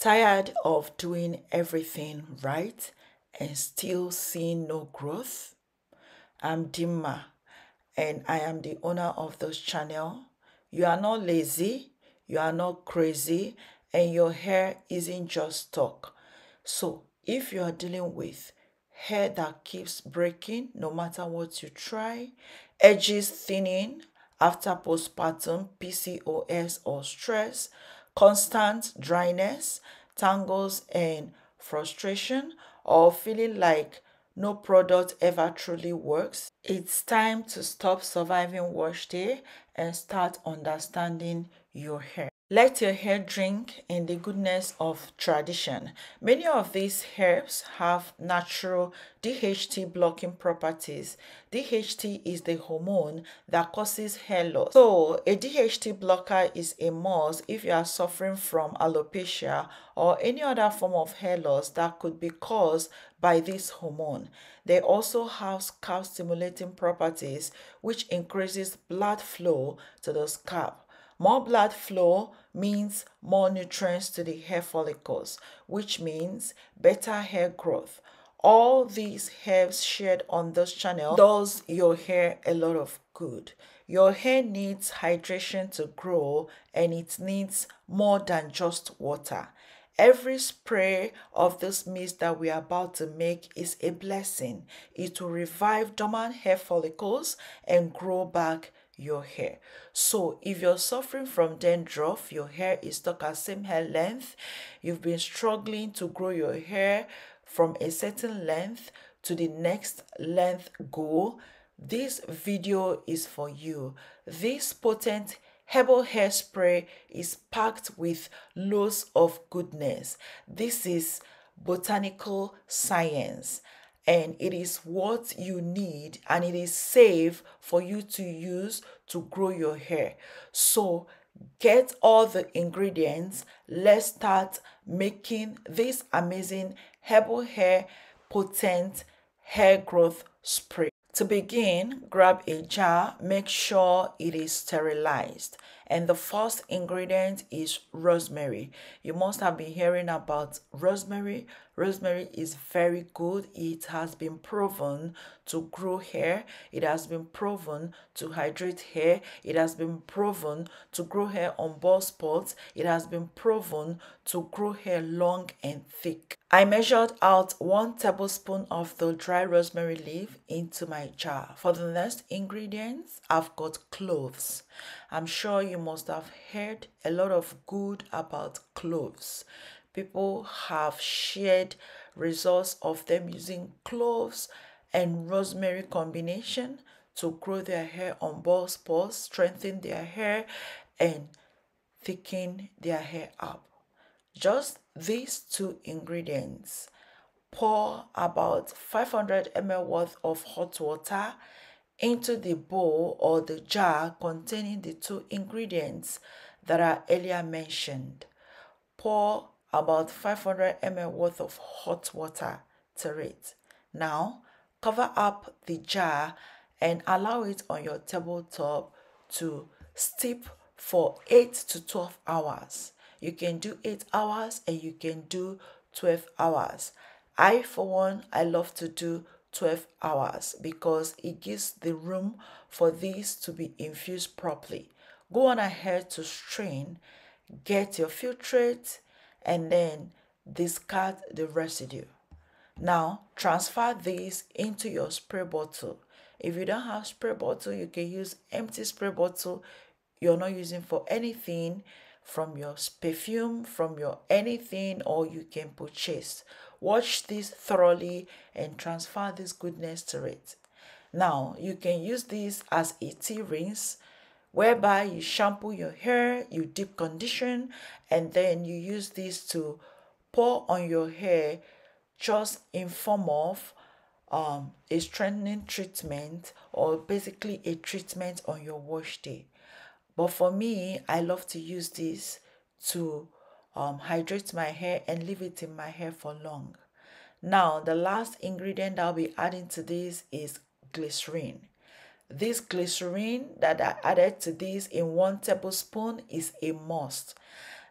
Tired of doing everything right and still seeing no growth? I'm Dimma and I am the owner of this channel. You are not lazy, you are not crazy, and your hair isn't just stuck. So if you are dealing with hair that keeps breaking no matter what you try, edges thinning after postpartum PCOS or stress, constant dryness, tangles, and frustration, or feeling like no product ever truly works, it's time to stop surviving wash day and start understanding your hair. Let your hair drink in the goodness of tradition. Many of these herbs have natural DHT blocking properties. DHT is the hormone that causes hair loss. So, a DHT blocker is a must if you are suffering from alopecia or any other form of hair loss that could be caused by this hormone. They also have scalp stimulating properties, which increases blood flow to the scalp. More blood flow means more nutrients to the hair follicles, which means better hair growth. All these herbs shared on this channel does your hair a lot of good. Your hair needs hydration to grow, and it needs more than just water. Every spray of this mist that we are about to make is a blessing. It will revive dormant hair follicles and grow back your hair. So if you're suffering from dandruff, your hair is stuck at same hair length, you've been struggling to grow your hair from a certain length to the next length goal, this video is for you. This potent herbal hairspray is packed with loads of goodness. This is botanical science, and it is what you need, and it is safe for you to use to grow your hair. So get all the ingredients. Let's start making this amazing herbal hair potent hair growth spray. To begin, grab a jar, make sure it is sterilized. And the first ingredient is rosemary. You must have been hearing about rosemary. Rosemary is very good. It has been proven to grow hair. It has been proven to hydrate hair. It has been proven to grow hair on bald spots. It has been proven to grow hair long and thick. I measured out 1 tablespoon of the dry rosemary leaf into my jar. For the next ingredients, I've got cloves. I'm sure you must have heard a lot of good about cloves. People have shared results of them using cloves and rosemary combination to grow their hair on bald spots, strengthen their hair, and thicken their hair up. Just these 2 ingredients. Pour about 500 ml worth of hot water into the bowl or the jar containing the 2 ingredients that are earlier mentioned. Pour about 500 ml worth of hot water to it. Now, cover up the jar and allow it on your tabletop to steep for 8 to 12 hours. You can do 8 hours and you can do 12 hours. For one, I love to do 12 hours because it gives the room for this to be infused properly. Go on ahead to strain, get your filtrate, and then discard the residue. Now, transfer this into your spray bottle. If you don't have spray bottle, you can use empty spray bottle you're not using for anything, from your perfume, from your anything, or you can purchase. Wash this thoroughly and transfer this goodness to it. Now, you can use this as a tea rinse, whereby you shampoo your hair, you deep condition, and then you use this to pour on your hair just in form of a strengthening treatment, or basically a treatment on your wash day. But for me, I love to use this to hydrate my hair and leave it in my hair for long. Now, the last ingredient I'll be adding to this is glycerine. This glycerine that I added to this in 1 tablespoon is a must.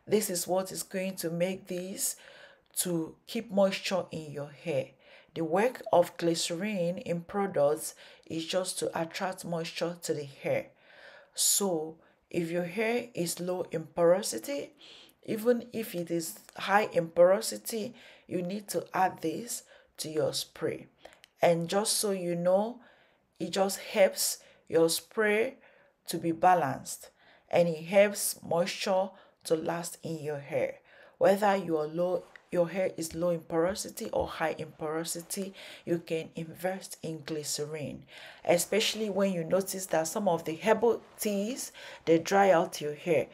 This is what is going to make this to keep moisture in your hair. The work of glycerine in products is just to attract moisture to the hair. So if your hair is low in porosity, even if it is high in porosity, you need to add this to your spray. And just so you know, it just helps your spray to be balanced, and it helps moisture to last in your hair. Whether your hair is low in porosity or high in porosity, you can invest in glycerine, especially when you notice that some of the herbal teas, they dry out your hair.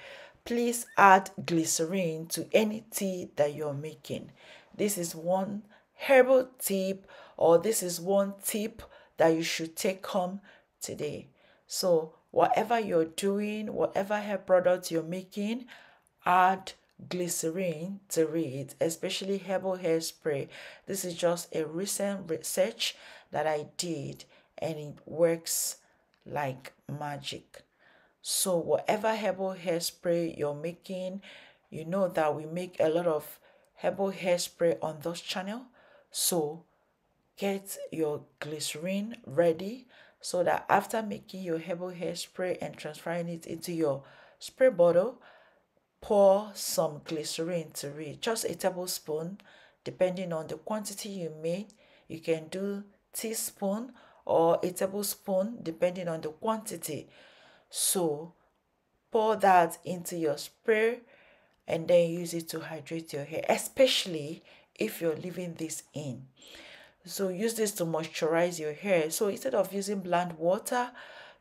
Please add glycerine to any tea that you're making. This is one herbal tip, or this is one tip that you should take home today. So whatever you're doing, whatever hair product you're making, add glycerine to it, especially herbal hairspray. This is just a recent research that I did, and it works like magic. So whatever herbal hairspray you're making, you know that we make a lot of herbal hairspray on this channel. So get your glycerine ready, so that after making your herbal hairspray and transferring it into your spray bottle, pour some glycerine to it, just a tablespoon, depending on the quantity you made. You can do teaspoon or a tablespoon depending on the quantity. So pour that into your spray and then use it to hydrate your hair, especially if you're leaving this in. So use this to moisturize your hair. So instead of using bland water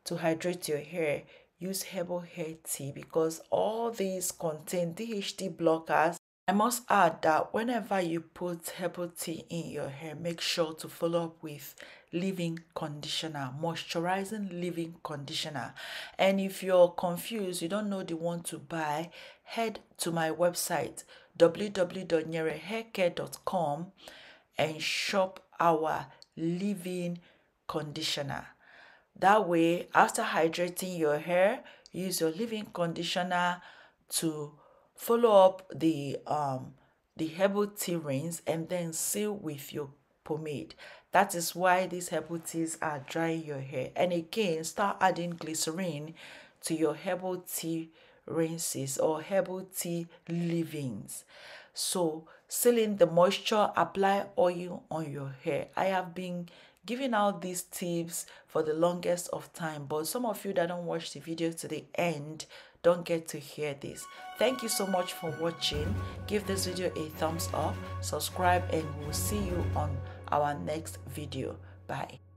to hydrate your hair, use herbal hair tea, because all these contain DHT blockers. I must add that whenever you put herbal tea in your hair, make sure to follow up with leave-in conditioner, moisturizing leave-in conditioner. And if you're confused, you don't know the one to buy, head to my website www.nyerehaircare.com and shop our leave-in conditioner. That way, after hydrating your hair, use your leave-in conditioner to follow up the herbal tea rinse, and then seal with your pomade. That is why these herbal teas are drying your hair. And again, start adding glycerine to your herbal tea rinses or herbal tea leave-ins. So sealing the moisture, apply oil on your hair. I have been giving out these tips for the longest of time, but some of you that don't watch the video to the end don't get to hear this. Thank you so much for watching. Give this video a thumbs up, subscribe, and we'll see you on our next video. Bye.